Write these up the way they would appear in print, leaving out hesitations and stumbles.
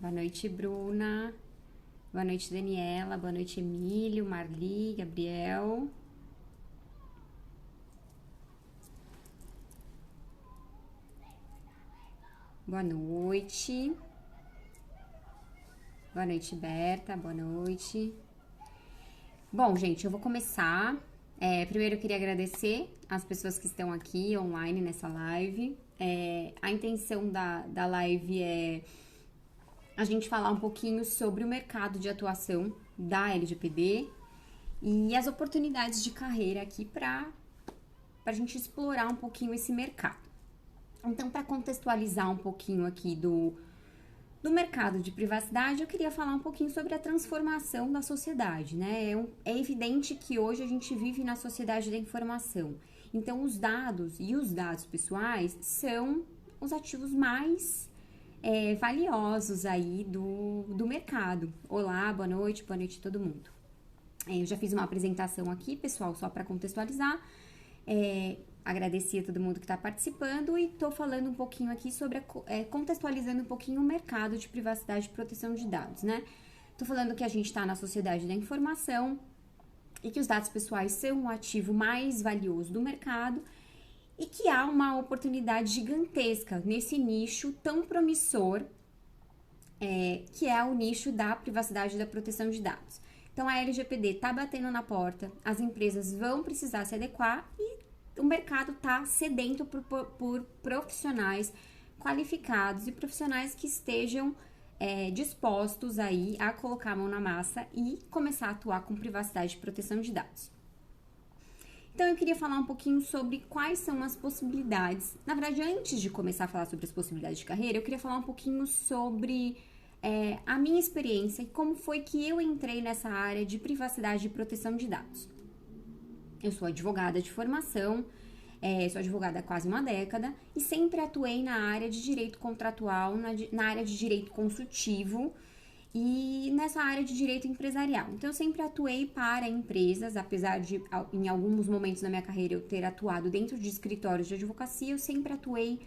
Boa noite, Bruna. Boa noite, Daniela. Boa noite, Emílio, Marli, Gabriel. Boa noite. Boa noite, Berta. Boa noite. Bom, gente, eu vou começar. Primeiro eu queria agradecer as pessoas que estão aqui online nessa live. A intenção da live é a gente falar um pouquinho sobre o mercado de atuação da LGPD e as oportunidades de carreira aqui para a gente explorar um pouquinho esse mercado. Então, para contextualizar um pouquinho aqui do mercado de privacidade, eu queria falar um pouquinho sobre a transformação da sociedade, né? É evidente que hoje a gente vive na sociedade da informação. Então, os dados e os dados pessoais são os ativos mais valiosos aí do mercado. Olá, boa noite a todo mundo. Eu já fiz uma apresentação aqui, pessoal, só para contextualizar. Agradeci a todo mundo que está participando e estou falando um pouquinho aqui sobre, contextualizando um pouquinho o mercado de privacidade e proteção de dados, né? Estou falando que a gente está na sociedade da informação e que os dados pessoais são o ativo mais valioso do mercado e que há uma oportunidade gigantesca nesse nicho tão promissor, que é o nicho da privacidade e da proteção de dados. Então, a LGPD está batendo na porta, as empresas vão precisar se adequar e o mercado está sedento por profissionais qualificados e profissionais que estejam dispostos aí a colocar a mão na massa e começar a atuar com privacidade e proteção de dados. Então, eu queria falar um pouquinho sobre quais são as possibilidades. Na verdade, antes de começar a falar sobre as possibilidades de carreira, eu queria falar um pouquinho sobre a minha experiência e como foi que eu entrei nessa área de privacidade e proteção de dados. Eu sou advogada de formação, sou advogada há quase uma década e sempre atuei na área de direito contratual, na área de direito consultivo e nessa área de direito empresarial. Então, eu sempre atuei para empresas, apesar de, em alguns momentos da minha carreira, eu ter atuado dentro de escritórios de advocacia, eu sempre atuei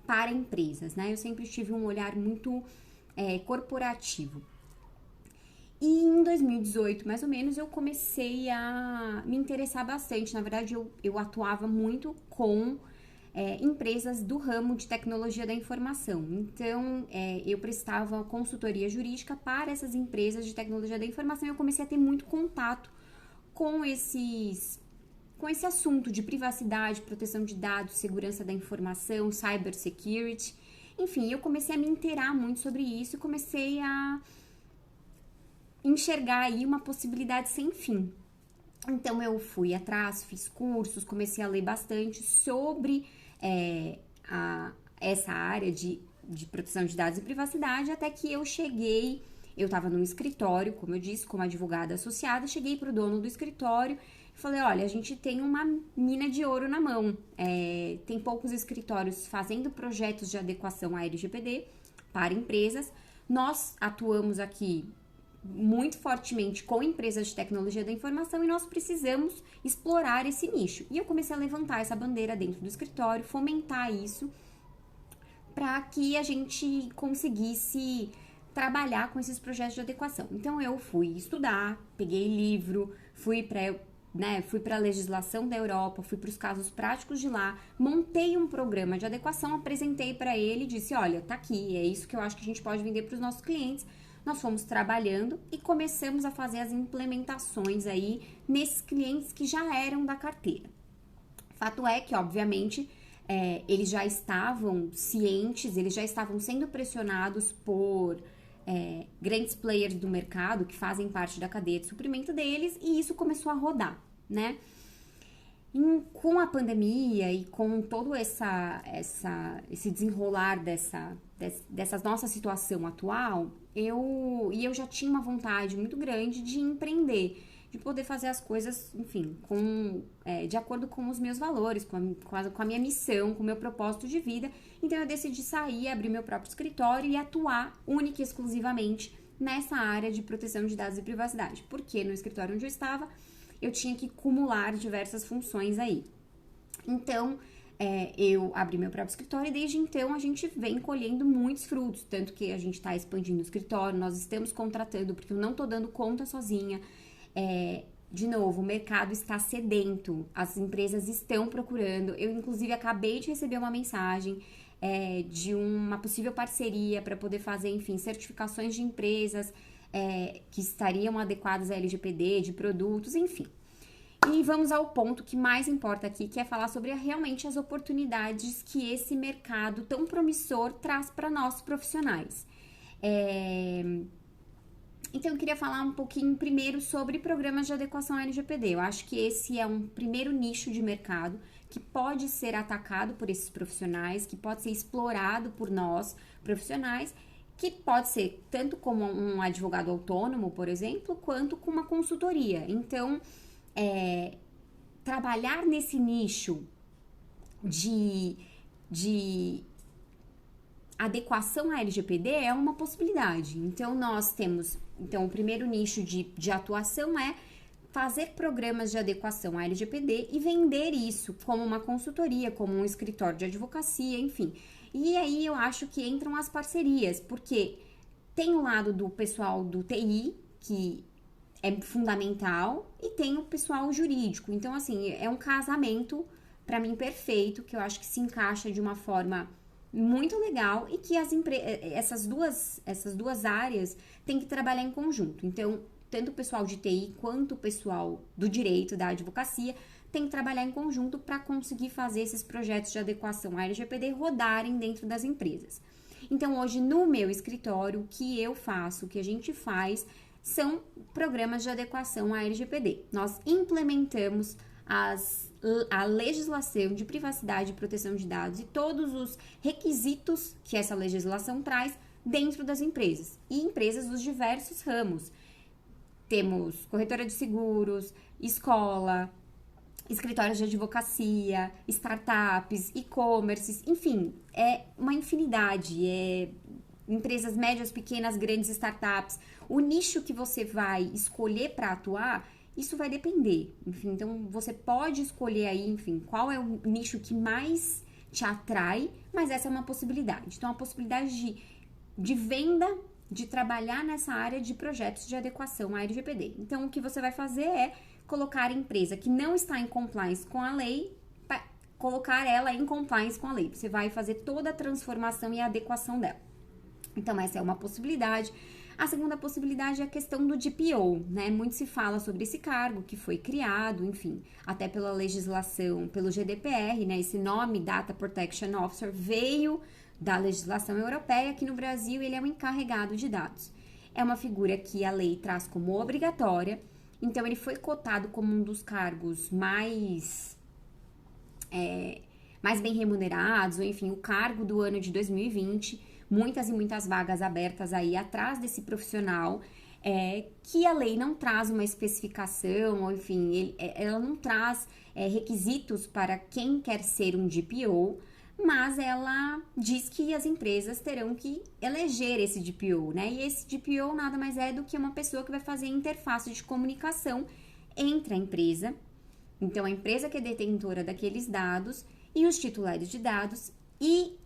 para empresas, né? Eu sempre tive um olhar muito corporativo. E em 2018, mais ou menos, eu comecei a me interessar bastante. Na verdade, eu atuava muito com empresas do ramo de tecnologia da informação. Então, eu prestava consultoria jurídica para essas empresas de tecnologia da informação e eu comecei a ter muito contato com esse assunto de privacidade, proteção de dados, segurança da informação, cybersecurity. Enfim, eu comecei a me inteirar muito sobre isso e comecei a enxergar aí uma possibilidade sem fim. Então, eu fui atrás, fiz cursos, comecei a ler bastante sobre essa área de proteção de dados e privacidade, até que eu estava num escritório, como eu disse, como advogada associada, cheguei para o dono do escritório e falei, olha, a gente tem uma mina de ouro na mão, tem poucos escritórios fazendo projetos de adequação à LGPD para empresas, nós atuamos aqui muito fortemente com empresas de tecnologia da informação e nós precisamos explorar esse nicho. E eu comecei a levantar essa bandeira dentro do escritório, fomentar isso para que a gente conseguisse trabalhar com esses projetos de adequação. Então eu fui estudar, peguei livro, fui para a legislação da Europa, fui para os casos práticos de lá, montei um programa de adequação, apresentei para ele e disse, olha, tá aqui, é isso que eu acho que a gente pode vender para os nossos clientes. Nós fomos trabalhando e começamos a fazer as implementações aí nesses clientes que já eram da carteira. Fato é que, obviamente, eles já estavam cientes, eles já estavam sendo pressionados por grandes players do mercado que fazem parte da cadeia de suprimento deles e isso começou a rodar, né? Com a pandemia e com todo esse desenrolar dessa nossa situação atual, eu já tinha uma vontade muito grande de empreender, de poder fazer as coisas, enfim, de acordo com os meus valores, com a minha missão, com o meu propósito de vida. Então, eu decidi sair, abrir meu próprio escritório e atuar única e exclusivamente nessa área de proteção de dados e privacidade. Porque no escritório onde eu estava, eu tinha que acumular diversas funções aí. Então, eu abri meu próprio escritório e desde então a gente vem colhendo muitos frutos, tanto que a gente está expandindo o escritório, nós estamos contratando, porque eu não tô dando conta sozinha. De novo, o mercado está sedento, as empresas estão procurando. Eu, inclusive, acabei de receber uma mensagem de uma possível parceria para poder fazer, enfim, certificações de empresas que estariam adequadas à LGPD, de produtos, enfim. E vamos ao ponto que mais importa aqui, que é falar sobre realmente as oportunidades que esse mercado tão promissor traz para nós profissionais. Então, eu queria falar um pouquinho primeiro sobre programas de adequação à LGPD. Eu acho que esse é um primeiro nicho de mercado que pode ser atacado por esses profissionais, que pode ser explorado por nós, profissionais, que pode ser tanto como um advogado autônomo, por exemplo, quanto com uma consultoria. Então, trabalhar nesse nicho de adequação à LGPD é uma possibilidade. Então, nós temos... Então, o primeiro nicho de atuação é fazer programas de adequação à LGPD e vender isso como uma consultoria, como um escritório de advocacia, enfim. E aí, eu acho que entram as parcerias, porque tem o lado do pessoal do TI, que é fundamental, e tem o pessoal jurídico. Então, assim, é um casamento, para mim, perfeito, que eu acho que se encaixa de uma forma muito legal e que essas duas áreas têm que trabalhar em conjunto. Então, tanto o pessoal de TI quanto o pessoal do direito, da advocacia, tem que trabalhar em conjunto para conseguir fazer esses projetos de adequação à LGPD rodarem dentro das empresas. Então, hoje, no meu escritório, o que eu faço, o que a gente faz, são programas de adequação à LGPD. Nós implementamos a legislação de privacidade e proteção de dados e todos os requisitos que essa legislação traz dentro das empresas. E empresas dos diversos ramos. Temos corretora de seguros, escola, escritórios de advocacia, startups, e-commerces, enfim, é uma infinidade, empresas médias, pequenas, grandes startups. O nicho que você vai escolher para atuar, isso vai depender. Enfim, então você pode escolher aí, enfim, qual é o nicho que mais te atrai, mas essa é uma possibilidade. Então, a possibilidade de venda, de trabalhar nessa área de projetos de adequação à LGPD. Então, o que você vai fazer é colocar a empresa que não está em compliance com a lei, colocar ela em compliance com a lei. Você vai fazer toda a transformação e a adequação dela. Então, essa é uma possibilidade. A segunda possibilidade é a questão do DPO, né? Muito se fala sobre esse cargo que foi criado, enfim, até pela legislação, pelo GDPR, né? Esse nome, Data Protection Officer, veio da legislação europeia. Aqui no Brasil, ele é um encarregado de dados. É uma figura que a lei traz como obrigatória, então ele foi cotado como um dos cargos mais bem remunerados, ou enfim, o cargo do ano de 2020, muitas e muitas vagas abertas aí atrás desse profissional, que a lei não traz uma especificação, ou enfim, ela não traz requisitos para quem quer ser um DPO, mas ela diz que as empresas terão que eleger esse DPO, né? E esse DPO nada mais é do que uma pessoa que vai fazer interface de comunicação entre a empresa, então a empresa que é detentora daqueles dados e os titulares de dados, e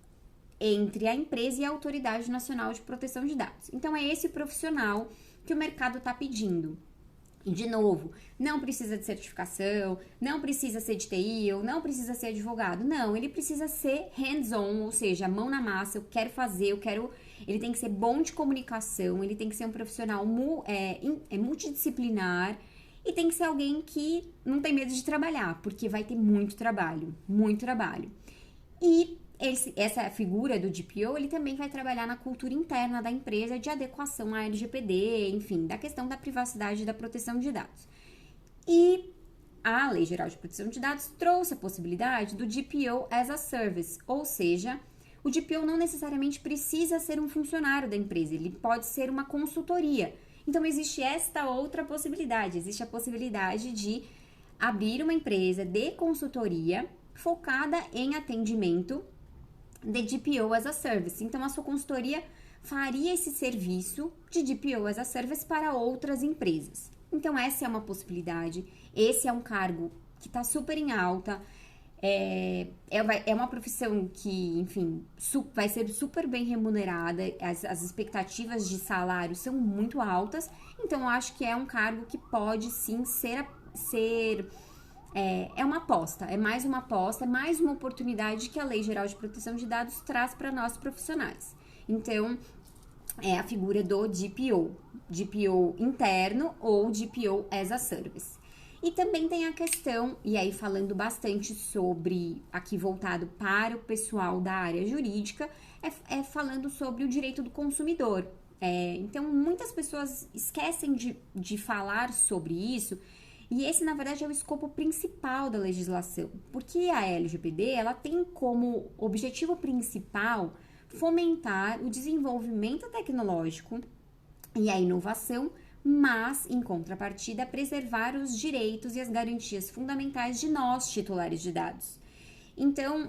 entre a empresa e a Autoridade Nacional de Proteção de Dados. Então, é esse profissional que o mercado está pedindo. E, de novo, não precisa de certificação, não precisa ser de TI, ou não precisa ser advogado. Não, ele precisa ser hands-on, ou seja, mão na massa, eu quero fazer, ele tem que ser bom de comunicação, ele tem que ser um profissional multidisciplinar, e tem que ser alguém que não tem medo de trabalhar, porque vai ter muito trabalho, muito trabalho. E essa figura do DPO, ele também vai trabalhar na cultura interna da empresa de adequação à LGPD, enfim, da questão da privacidade e da proteção de dados. E a Lei Geral de Proteção de Dados trouxe a possibilidade do DPO as a Service, ou seja, o DPO não necessariamente precisa ser um funcionário da empresa, ele pode ser uma consultoria. Então, existe esta outra possibilidade, existe a possibilidade de abrir uma empresa de consultoria focada em atendimento de DPO as a Service. Então, a sua consultoria faria esse serviço de DPO as a Service para outras empresas. Então, essa é uma possibilidade, esse é um cargo que está super em alta. É uma profissão que, enfim, vai ser super bem remunerada, as expectativas de salário são muito altas, então eu acho que é um cargo que pode sim é uma aposta, é mais uma aposta, é mais uma oportunidade que a Lei Geral de Proteção de Dados traz para nós profissionais. Então, é a figura do DPO interno ou DPO as a service. E também tem a questão, e aí falando bastante sobre, aqui voltado para o pessoal da área jurídica, falando sobre o direito do consumidor. Então, muitas pessoas esquecem de falar sobre isso, e esse, na verdade, é o escopo principal da legislação, porque a LGPD, ela tem como objetivo principal fomentar o desenvolvimento tecnológico e a inovação, mas, em contrapartida, preservar os direitos e as garantias fundamentais de nós, titulares de dados. Então,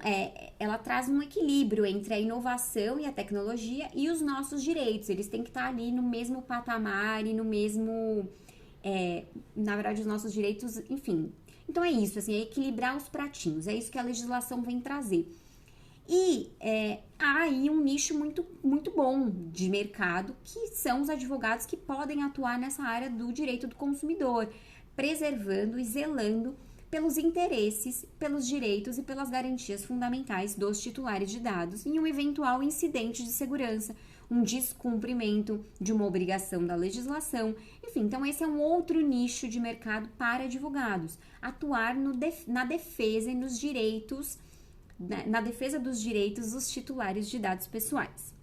ela traz um equilíbrio entre a inovação e a tecnologia e os nossos direitos. Eles têm que estar ali no mesmo patamar e no mesmo... na verdade, os nossos direitos, enfim. Então, é isso, assim, é equilibrar os pratinhos. É isso que a legislação vem trazer. E há aí um nicho muito, muito bom de mercado, que são os advogados que podem atuar nessa área do direito do consumidor, preservando e zelando pelos interesses, pelos direitos e pelas garantias fundamentais dos titulares de dados em um eventual incidente de segurança, um descumprimento de uma obrigação da legislação. Enfim, então esse é um outro nicho de mercado para advogados, atuar na defesa e nos direitos, na defesa dos direitos dos titulares de dados pessoais.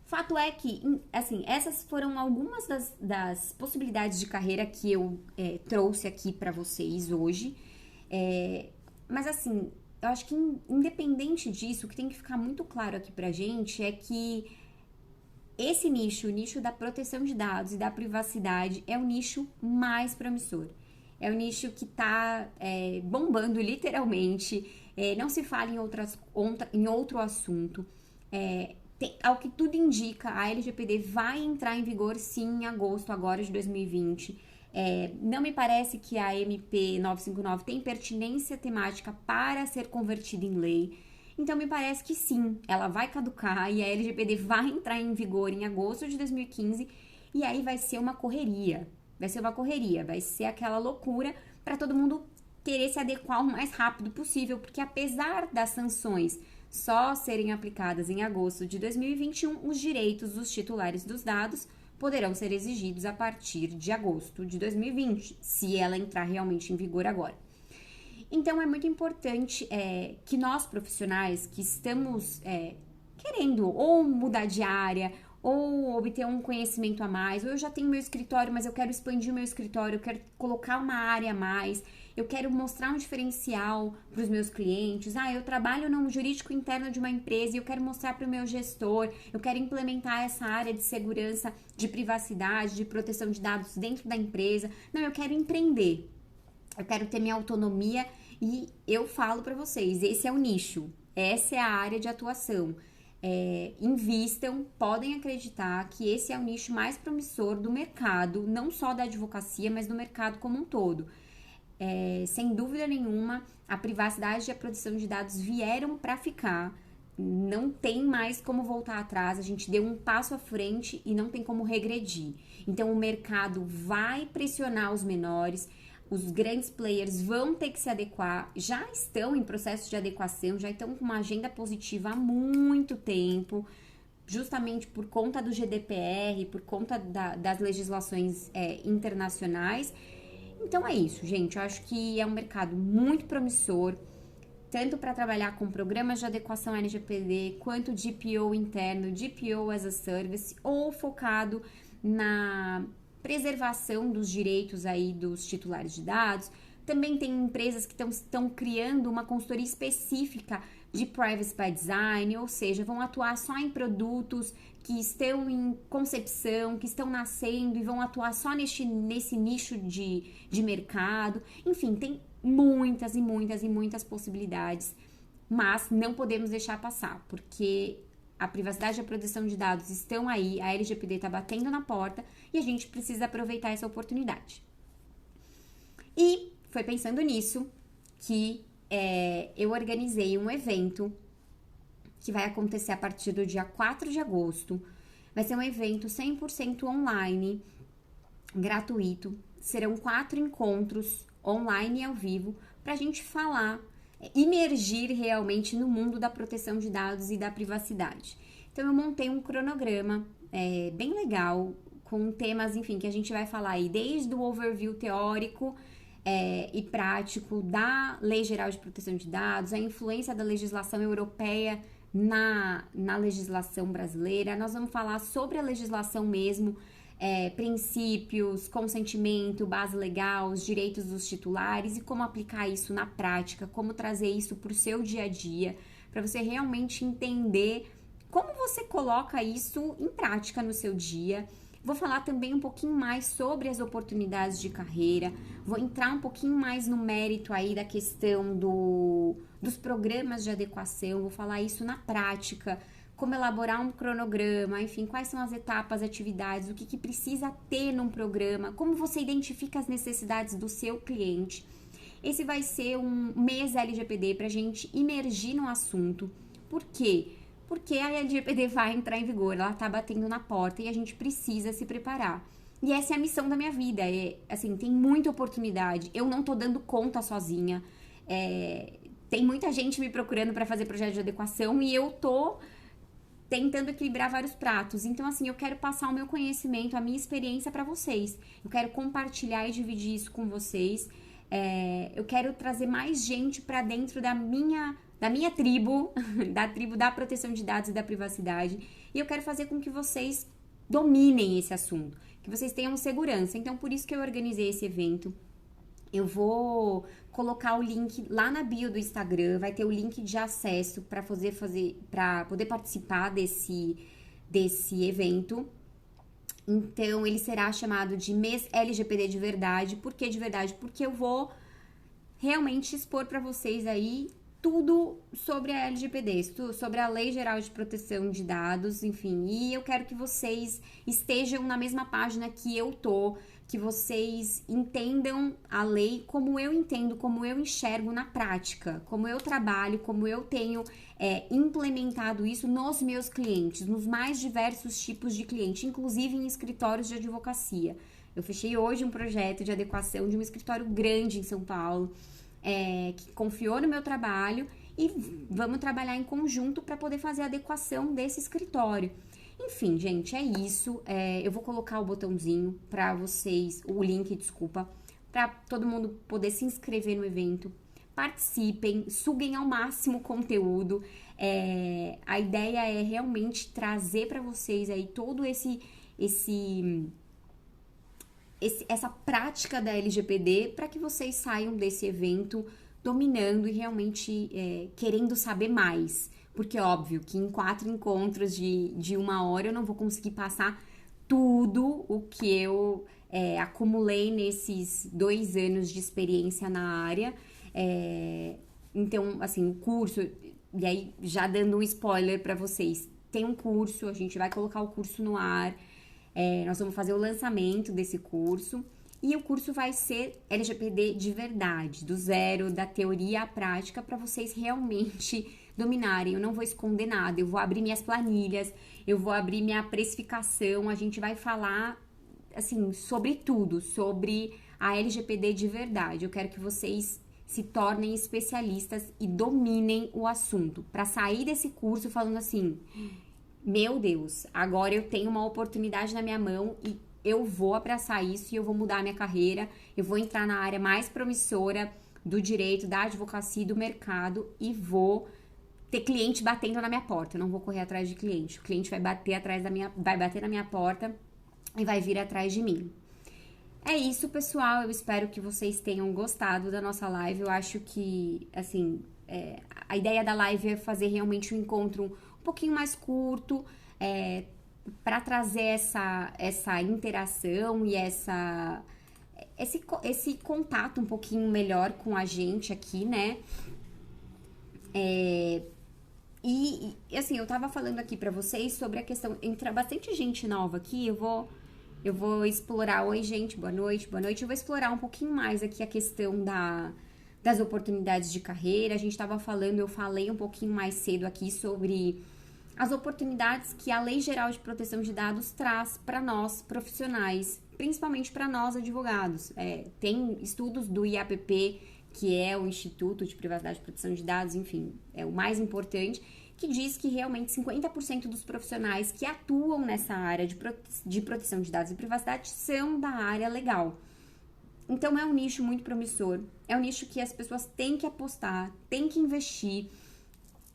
Fato é que, assim, essas foram algumas das possibilidades de carreira que eu trouxe aqui para vocês hoje. Mas, assim, eu acho que independente disso, o que tem que ficar muito claro aqui pra gente é que esse nicho, o nicho da proteção de dados e da privacidade, é o nicho mais promissor. É o nicho que está bombando literalmente. Não se fala em outro assunto. Ao que tudo indica, a LGPD vai entrar em vigor sim em agosto agora de 2020. Não me parece que a MP 959 tem pertinência temática para ser convertida em lei. Então, me parece que sim, ela vai caducar e a LGPD vai entrar em vigor em agosto de 2015 e aí vai ser uma correria. Vai ser aquela loucura para todo mundo querer se adequar o mais rápido possível, porque apesar das sanções só serem aplicadas em agosto de 2021, os direitos dos titulares dos dados poderão ser exigidos a partir de agosto de 2020, se ela entrar realmente em vigor agora. Então, é muito importante que nós, profissionais, que estamos querendo ou mudar de área, ou obter um conhecimento a mais, ou eu já tenho meu escritório, mas eu quero expandir o meu escritório, eu quero colocar uma área a mais, eu quero mostrar um diferencial para os meus clientes. Eu trabalho no jurídico interno de uma empresa e eu quero mostrar para o meu gestor, eu quero implementar essa área de segurança, de privacidade, de proteção de dados dentro da empresa. Não, eu quero empreender, eu quero ter minha autonomia e eu falo para vocês, esse é o nicho, essa é a área de atuação. Invistam, podem acreditar que esse é o nicho mais promissor do mercado, não só da advocacia, mas do mercado como um todo. Sem dúvida nenhuma, a privacidade e a proteção de dados vieram para ficar, não tem mais como voltar atrás, a gente deu um passo à frente e não tem como regredir. Então, o mercado vai pressionar os menores, os grandes players vão ter que se adequar, já estão em processo de adequação, já estão com uma agenda positiva há muito tempo, justamente por conta do GDPR, por conta das legislações internacionais. Então é isso, gente, eu acho que é um mercado muito promissor, tanto para trabalhar com programas de adequação LGPD, quanto DPO interno, DPO as a service, ou focado na preservação dos direitos aí dos titulares de dados. Também tem empresas que estão criando uma consultoria específica de privacy by design, ou seja, vão atuar só em produtos que estão em concepção, que estão nascendo e vão atuar só nesse nicho de mercado. Enfim, tem muitas e muitas e muitas possibilidades, mas não podemos deixar passar, porque a privacidade e a proteção de dados estão aí, a LGPD está batendo na porta e a gente precisa aproveitar essa oportunidade. E foi pensando nisso que eu organizei um evento que vai acontecer a partir do dia 4 de agosto. Vai ser um evento 100% online, gratuito. Serão 4 encontros online e ao vivo para a gente falar, imergir realmente no mundo da proteção de dados e da privacidade. Então, eu montei um cronograma bem legal, com temas, enfim, que a gente vai falar aí desde o overview teórico e prático da Lei Geral de Proteção de Dados, a influência da legislação europeia na legislação brasileira. Nós vamos falar sobre a legislação mesmo, princípios, consentimento, base legal, os direitos dos titulares e como aplicar isso na prática, como trazer isso para o seu dia a dia, para você realmente entender como você coloca isso em prática no seu dia. Vou falar também um pouquinho mais sobre as oportunidades de carreira, vou entrar um pouquinho mais no mérito aí da questão dos programas de adequação, vou falar isso na prática, como elaborar um cronograma, enfim, quais são as etapas, atividades, o que precisa ter num programa, como você identifica as necessidades do seu cliente. Esse vai ser um mês LGPD para a gente imergir no assunto. Por quê? Porque a LGPD vai entrar em vigor, ela tá batendo na porta e a gente precisa se preparar. E essa é a missão da minha vida, assim, tem muita oportunidade, eu não tô dando conta sozinha, tem muita gente me procurando para fazer projeto de adequação e eu tô tentando equilibrar vários pratos. Então, assim, eu quero passar o meu conhecimento, a minha experiência para vocês, eu quero compartilhar e dividir isso com vocês, eu quero trazer mais gente para dentro da minha tribo, da tribo da proteção de dados e da privacidade, e eu quero fazer com que vocês dominem esse assunto, que vocês tenham segurança. Então, por isso que eu organizei esse evento. Eu vou colocar o link lá na bio do Instagram, vai ter o link de acesso para poder participar desse evento. Então, ele será chamado de Mês LGPD de Verdade. Por que de verdade? Porque eu vou realmente expor para vocês aí tudo sobre a LGPD, sobre a Lei Geral de Proteção de Dados, enfim. E eu quero que vocês estejam na mesma página que eu tô, que vocês entendam a lei como eu entendo, como eu enxergo na prática, como eu trabalho, como eu tenho implementado isso nos meus clientes, nos mais diversos tipos de cliente, inclusive em escritórios de advocacia. Eu fechei hoje um projeto de adequação de um escritório grande em São Paulo, que confiou no meu trabalho e vamos trabalhar em conjunto para poder fazer a adequação desse escritório. Enfim, gente, é isso. Eu vou colocar o botãozinho para vocês, o link, desculpa, para todo mundo poder se inscrever no evento. Participem, suguem ao máximo o conteúdo. A ideia é realmente trazer para vocês aí todo essa prática da LGPD para que vocês saiam desse evento dominando e realmente querendo saber mais. Porque, óbvio, que em 4 encontros de 1 hora eu não vou conseguir passar tudo o que eu acumulei nesses 2 anos de experiência na área. Então, assim, o curso, e aí já dando um spoiler para vocês, tem um curso, a gente vai colocar o curso no ar, nós vamos fazer o lançamento desse curso. E o curso vai ser LGPD de verdade, do zero, da teoria à prática, para vocês realmente dominarem. Eu não vou esconder nada, eu vou abrir minhas planilhas, eu vou abrir minha precificação, a gente vai falar, assim, sobre tudo, sobre a LGPD de verdade. Eu quero que vocês se tornem especialistas e dominem o assunto, para sair desse curso falando assim, meu Deus, agora eu tenho uma oportunidade na minha mão e eu vou abraçar isso e eu vou mudar a minha carreira, eu vou entrar na área mais promissora do direito, da advocacia e do mercado e vou ter cliente batendo na minha porta. Eu não vou correr atrás de cliente. O cliente vai bater na minha porta e vai vir atrás de mim. É isso, pessoal. Eu espero que vocês tenham gostado da nossa live. Eu acho que, assim, a ideia da live é fazer realmente um encontro um pouquinho mais curto, para trazer essa interação e esse contato um pouquinho melhor com a gente aqui, né? E assim, eu tava falando aqui pra vocês sobre a questão, entra bastante gente nova aqui, eu vou explorar, oi gente, boa noite, eu vou explorar um pouquinho mais aqui a questão das oportunidades de carreira. A gente estava falando, eu falei um pouquinho mais cedo aqui sobre as oportunidades que a Lei Geral de Proteção de Dados traz para nós profissionais, principalmente para nós advogados. Tem estudos do IAPP, que é o Instituto de Privacidade e Proteção de Dados, enfim, é o mais importante, que diz que realmente 50% dos profissionais que atuam nessa área de proteção de dados e privacidade são da área legal. Então, é um nicho muito promissor, é um nicho que as pessoas têm que apostar, têm que investir.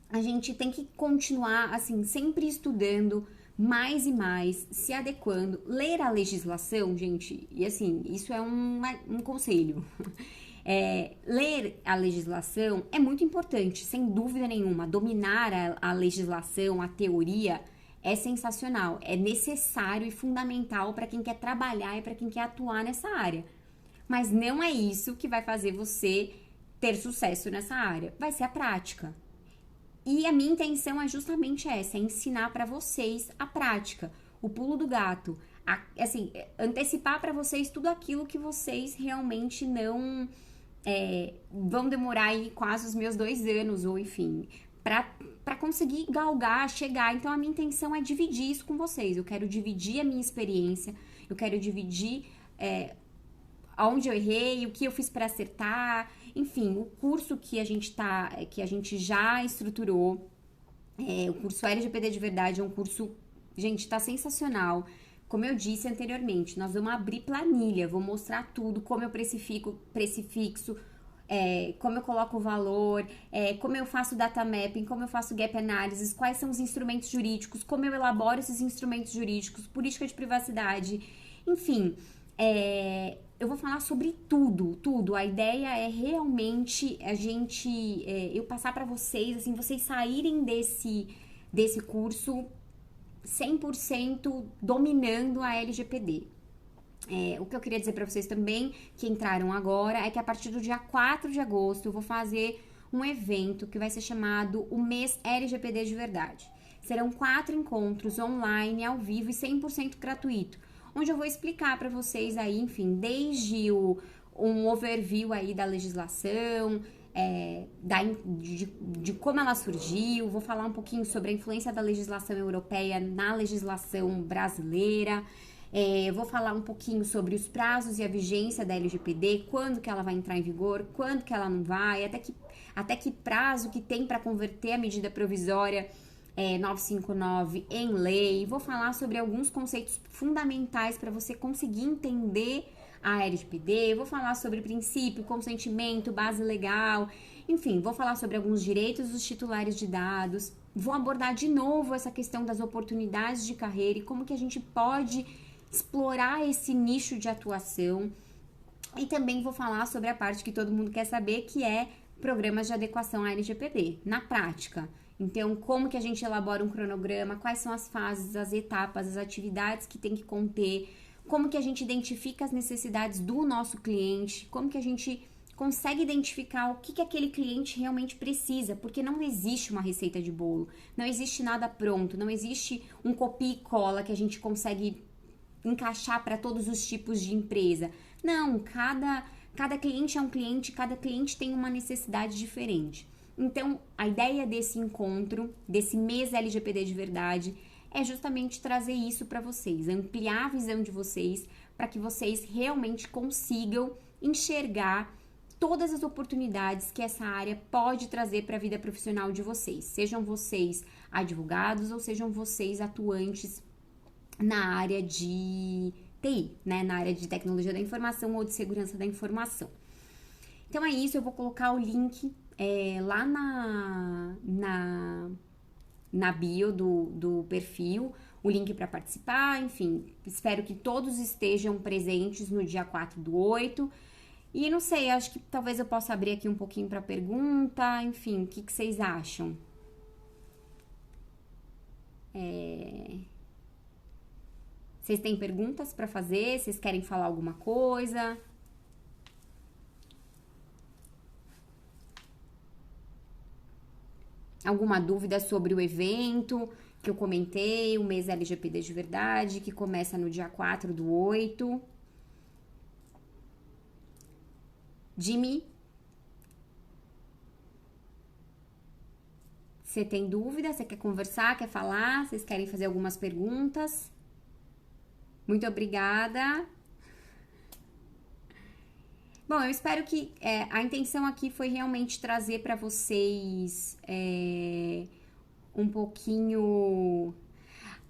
A gente tem que continuar, assim, sempre estudando mais e mais, se adequando. Ler a legislação, gente, e assim, isso é um conselho. Ler a legislação é muito importante, sem dúvida nenhuma. Dominar a legislação, a teoria, é sensacional. É necessário e fundamental para quem quer trabalhar e para quem quer atuar nessa área. Mas não é isso que vai fazer você ter sucesso nessa área. Vai ser a prática. E a minha intenção é justamente essa, é ensinar para vocês a prática, o pulo do gato, assim, antecipar para vocês tudo aquilo que vocês realmente não vão demorar aí quase os meus 2 anos, ou enfim, para conseguir galgar, chegar. Então a minha intenção é dividir isso com vocês. Eu quero dividir a minha experiência, eu quero dividir aonde eu errei, o que eu fiz para acertar, enfim, o curso que a gente já estruturou, o curso LGPD de Verdade é um curso, gente, tá sensacional. Como eu disse anteriormente, nós vamos abrir planilha, vou mostrar tudo, como eu precifico, como eu coloco o valor, como eu faço data mapping, como eu faço gap analysis, quais são os instrumentos jurídicos, como eu elaboro esses instrumentos jurídicos, política de privacidade, enfim, eu vou falar sobre tudo. A ideia é realmente eu passar para vocês, assim, vocês saírem desse curso 100% dominando a LGPD. O que eu queria dizer para vocês também, que entraram agora, é que a partir do dia 4 de agosto eu vou fazer um evento que vai ser chamado o Mês LGPD de Verdade. Serão 4 encontros online, ao vivo e 100% gratuito, onde eu vou explicar para vocês aí, enfim, desde um overview aí da legislação, de como ela surgiu, vou falar um pouquinho sobre a influência da legislação europeia na legislação brasileira, vou falar um pouquinho sobre os prazos e a vigência da LGPD, quando que ela vai entrar em vigor, quando que ela não vai, até que prazo que tem para converter a medida provisória 959 em lei. Vou falar sobre alguns conceitos fundamentais para você conseguir entender a LGPD, vou falar sobre princípio, consentimento, base legal, enfim, vou falar sobre alguns direitos dos titulares de dados, vou abordar de novo essa questão das oportunidades de carreira e como que a gente pode explorar esse nicho de atuação, e também vou falar sobre a parte que todo mundo quer saber, que é programas de adequação à LGPD, na prática. Então, como que a gente elabora um cronograma, quais são as fases, as etapas, as atividades que tem que conter, como que a gente identifica as necessidades do nosso cliente, como que a gente consegue identificar o que aquele cliente realmente precisa, porque não existe uma receita de bolo, não existe nada pronto, não existe um copia e cola que a gente consegue encaixar para todos os tipos de empresa. Não, cada cliente é um cliente, cada cliente tem uma necessidade diferente. Então, a ideia desse encontro, desse mês LGPD de Verdade, é justamente trazer isso para vocês, ampliar a visão de vocês, para que vocês realmente consigam enxergar todas as oportunidades que essa área pode trazer para a vida profissional de vocês, sejam vocês advogados ou sejam vocês atuantes na área de TI, né, na área de tecnologia da informação ou de segurança da informação. Então é isso, eu vou colocar o link lá na bio do perfil, o link para participar, enfim, espero que todos estejam presentes no dia 4/8, e não sei, acho que talvez eu possa abrir aqui um pouquinho para pergunta, enfim, o que vocês acham? Vocês têm perguntas para fazer? Vocês querem falar alguma coisa? Alguma dúvida sobre o evento que eu comentei, o mês LGPD de Verdade, que começa no dia 4/8? Jimmy, Você tem dúvida? Você quer conversar? Quer falar? Vocês querem fazer algumas perguntas? Muito obrigada. Bom, eu espero que a intenção aqui foi realmente trazer para vocês um pouquinho.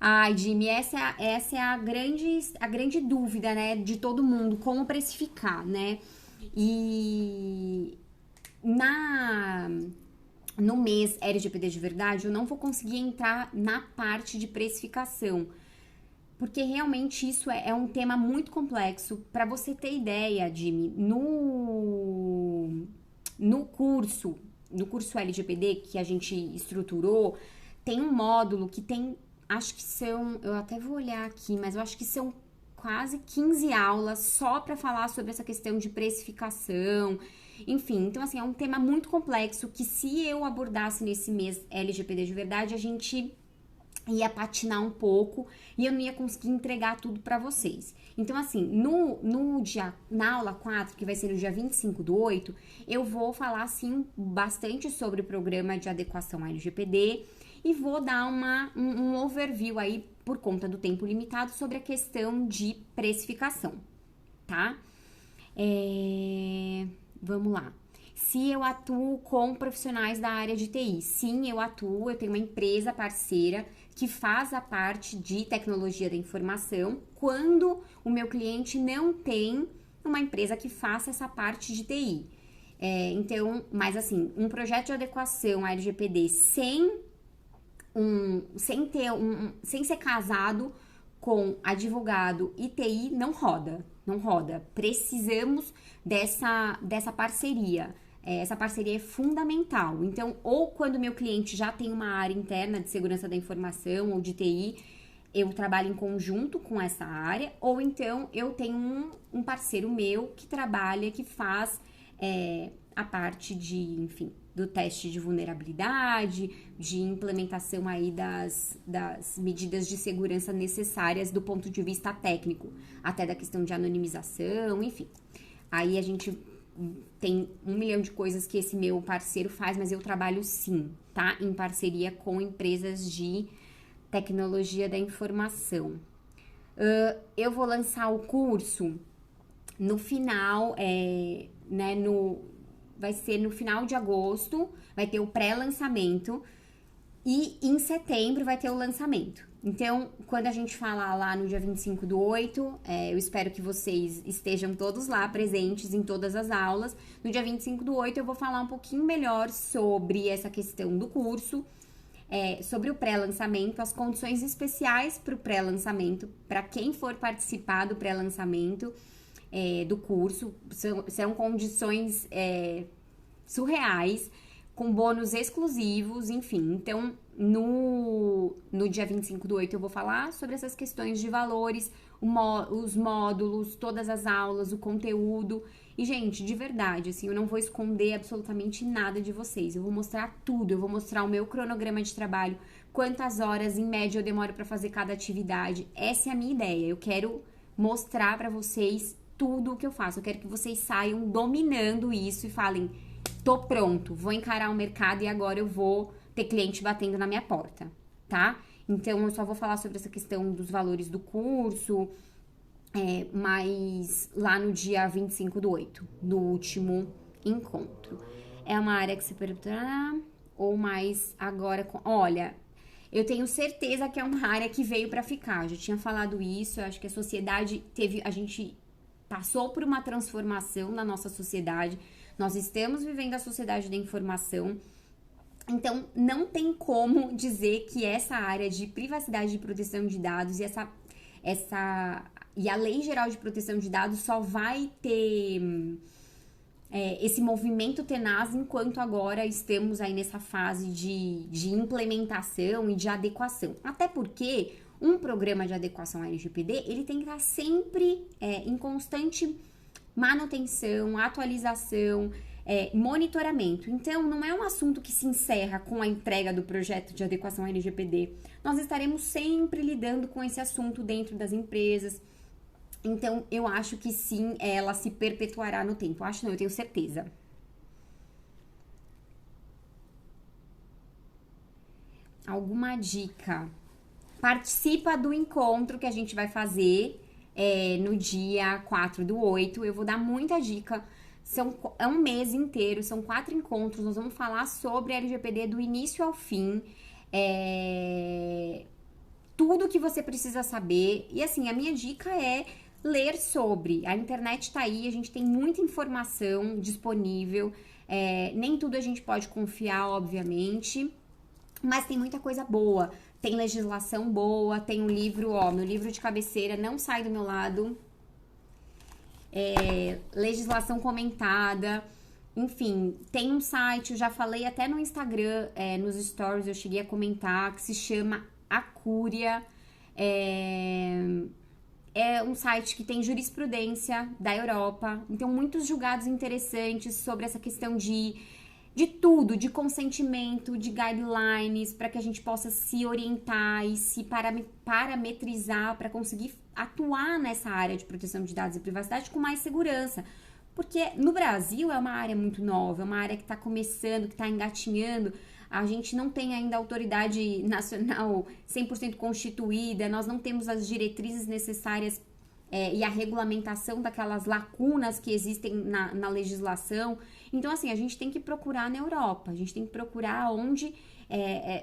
Ai, Jimmy, essa é a grande dúvida, né, de todo mundo, como precificar, né? E na no mês LGPD de verdade, eu não vou conseguir entrar na parte de precificação, porque realmente isso é um tema muito complexo. Para você ter ideia, Jimmy, no curso LGPD que a gente estruturou, tem um módulo que tem, acho que são, eu até vou olhar aqui, mas eu acho que são quase 15 aulas só para falar sobre essa questão de precificação. Enfim, então assim, é um tema muito complexo que se eu abordasse nesse mês LGPD de verdade, a gente ia patinar um pouco e eu não ia conseguir entregar tudo para vocês. Então, assim, na aula 4, que vai ser no dia 25/8, eu vou falar, assim, bastante sobre o programa de adequação à LGPD e vou dar um overview aí, por conta do tempo limitado, sobre a questão de precificação, tá? Vamos lá. Se eu atuo com profissionais da área de TI, sim, eu atuo, eu tenho uma empresa parceira que faz a parte de tecnologia da informação, quando o meu cliente não tem uma empresa que faça essa parte de TI. Então, mas assim, um projeto de adequação à LGPD sem ser casado com advogado e TI, não roda. Precisamos dessa parceria. Essa parceria é fundamental. Então, ou quando meu cliente já tem uma área interna de segurança da informação ou de TI, eu trabalho em conjunto com essa área, ou então eu tenho um parceiro meu que trabalha, que faz a parte de, enfim, do teste de vulnerabilidade, de implementação aí das medidas de segurança necessárias do ponto de vista técnico, até da questão de anonimização, enfim. Aí a gente tem 1 milhão de coisas que esse meu parceiro faz, mas eu trabalho sim, tá? Em parceria com empresas de tecnologia da informação. Eu vou lançar o curso no final, né, vai ser no final de agosto, vai ter o pré-lançamento e em setembro vai ter o lançamento. Então, quando a gente falar lá no dia 25/8, eu espero que vocês estejam todos lá presentes em todas as aulas. No dia 25/8 eu vou falar um pouquinho melhor sobre essa questão do curso, sobre o pré-lançamento, as condições especiais para o pré-lançamento, para quem for participar do pré-lançamento do curso. São condições surreais, com bônus exclusivos, enfim. Então, no dia 25/8 eu vou falar sobre essas questões de valores, os módulos, todas as aulas, o conteúdo. E, gente, de verdade, assim, eu não vou esconder absolutamente nada de vocês. Eu vou mostrar tudo, eu vou mostrar o meu cronograma de trabalho, quantas horas, em média, eu demoro para fazer cada atividade. Essa é a minha ideia. Eu quero mostrar para vocês tudo o que eu faço. Eu quero que vocês saiam dominando isso e falem: tô pronto, vou encarar o mercado e agora eu vou ter cliente batendo na minha porta, tá? Então, eu só vou falar sobre essa questão dos valores do curso, mas lá no dia 25/8, no último encontro. É uma área que você perguntará, ou mais agora... Olha, eu tenho certeza que é uma área que veio para ficar. Eu já tinha falado isso, eu acho que a sociedade a gente passou por uma transformação na nossa sociedade. Nós estamos vivendo a sociedade da informação, então não tem como dizer que essa área de privacidade e proteção de dados e a Lei Geral de Proteção de Dados só vai ter esse movimento tenaz enquanto agora estamos aí nessa fase de implementação e de adequação. Até porque um programa de adequação à LGPD, ele tem que estar sempre em constante manutenção, atualização, monitoramento. Então, não é um assunto que se encerra com a entrega do projeto de adequação à LGPD. Nós estaremos sempre lidando com esse assunto dentro das empresas. Então, eu acho que sim, ela se perpetuará no tempo. Acho não, eu tenho certeza. alguma dica? Participa do encontro que a gente vai fazer no dia 4/8. Eu vou dar muita dica. É um mês inteiro, são 4 encontros. Nós vamos falar sobre LGPD do início ao fim. Tudo que você precisa saber. E assim, a minha dica é ler sobre. A internet tá aí, a gente tem muita informação disponível. Nem tudo a gente pode confiar, obviamente, mas tem muita coisa boa. Tem legislação boa, tem um livro, meu livro de cabeceira, não sai do meu lado. Legislação comentada. Enfim, tem um site, eu já falei até no Instagram, nos stories eu cheguei a comentar, que se chama Acúria. É um site que tem jurisprudência da Europa, então muitos julgados interessantes sobre essa questão de tudo, de consentimento, de guidelines, para que a gente possa se orientar e se parametrizar para conseguir atuar nessa área de proteção de dados e privacidade com mais segurança. Porque no Brasil é uma área muito nova, é uma área que está começando, que está engatinhando. A gente não tem ainda autoridade nacional 100% constituída, nós não temos as diretrizes necessárias e a regulamentação daquelas lacunas que existem na legislação. Então, assim, a gente tem que procurar na Europa, a gente tem que procurar onde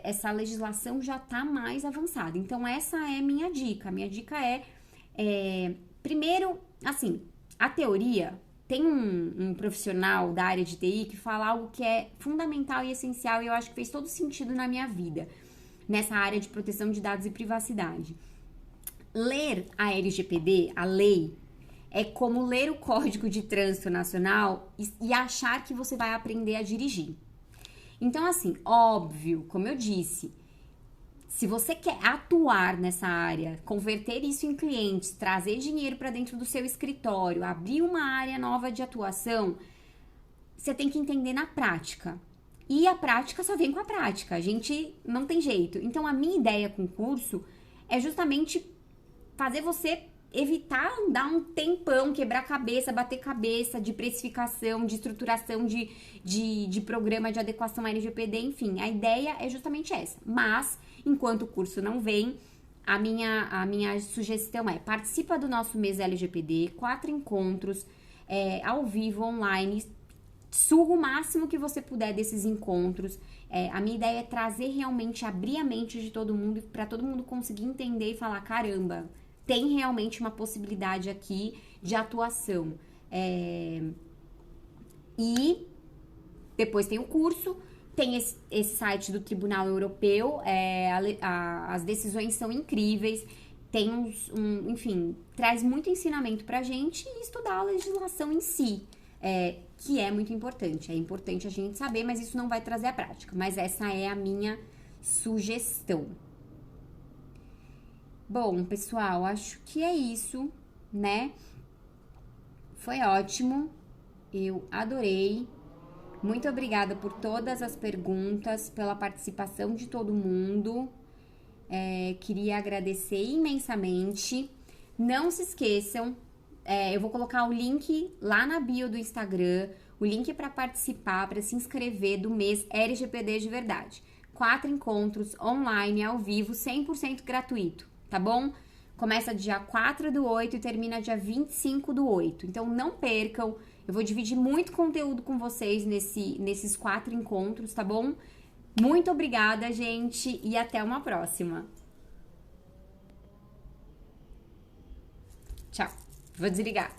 essa legislação já está mais avançada. Então, essa é a minha dica. A minha dica primeiro, assim, a teoria... Tem um profissional da área de TI que fala algo que é fundamental e essencial e eu acho que fez todo sentido na minha vida, nessa área de proteção de dados e privacidade. Ler a LGPD, a lei, é como ler o Código de Trânsito Nacional e achar que você vai aprender a dirigir. Então, assim, óbvio, como eu disse, se você quer atuar nessa área, converter isso em clientes, trazer dinheiro para dentro do seu escritório, abrir uma área nova de atuação, você tem que entender na prática. E a prática só vem com a prática, a gente não tem jeito. Então, a minha ideia com o curso é justamente fazer você evitar andar um tempão, quebrar cabeça, bater cabeça de precificação, de estruturação de programa de adequação à LGPD, enfim. A ideia é justamente essa. Mas, enquanto o curso não vem, a minha sugestão é participa do nosso mês LGPD, 4 encontros ao vivo, online, suga o máximo que você puder desses encontros. A minha ideia é trazer realmente, abrir a mente de todo mundo, para todo mundo conseguir entender e falar, caramba, tem realmente uma possibilidade aqui de atuação. E depois tem o curso, tem esse site do Tribunal Europeu, as decisões são incríveis, tem enfim, traz muito ensinamento pra gente e estudar a legislação em si, que é muito importante. É importante a gente saber, mas isso não vai trazer a prática. Mas essa é a minha sugestão. Bom, pessoal, acho que é isso, né? Foi ótimo, eu adorei. Muito obrigada por todas as perguntas, pela participação de todo mundo. Queria agradecer imensamente. Não se esqueçam, eu vou colocar o link lá na bio do Instagram, o link para participar, para se inscrever do mês LGPD de verdade. 4 encontros online, ao vivo, 100% gratuito. Tá bom? Começa dia 4/8 e termina dia 25/8. Então, não percam. Eu vou dividir muito conteúdo com vocês nesses 4 encontros, tá bom? Muito obrigada, gente, e até uma próxima. Tchau. Vou desligar.